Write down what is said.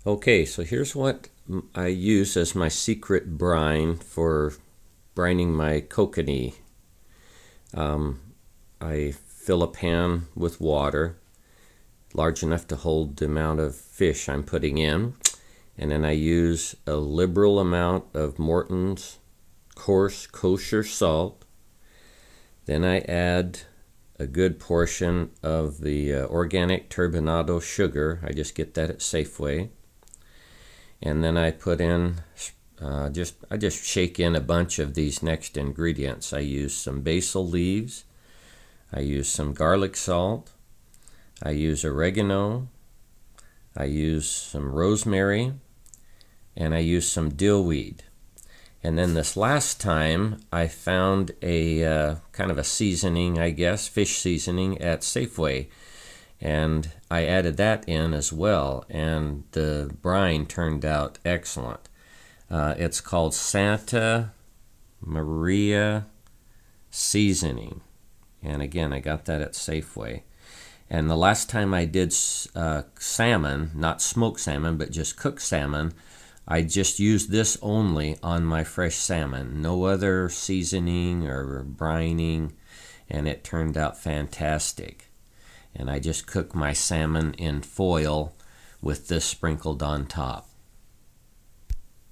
Okay, so here's what I use as my secret brine for brining my kokanee. I fill a pan with water large enough to hold the amount of fish I'm putting in, and then I use a liberal amount of Morton's coarse kosher salt. Then I add a good portion of the organic turbinado sugar. I just get that at Safeway. And then I put in I just shake in a bunch of these next ingredients. I use some basil leaves, I use some garlic salt, I use oregano, I use some rosemary, and I use some dill weed. And then this last time I found a kind of a seasoning, I guess, fish seasoning at Safeway. And I added that in as well, and the brine turned out excellent. It's called Santa Maria Seasoning. And again, I got that at Safeway. And the last time I did salmon, not smoked salmon, but just cooked salmon, I just used this only on my fresh salmon. No other seasoning or brining, and it turned out fantastic. And I just cook my salmon in foil with this sprinkled on top.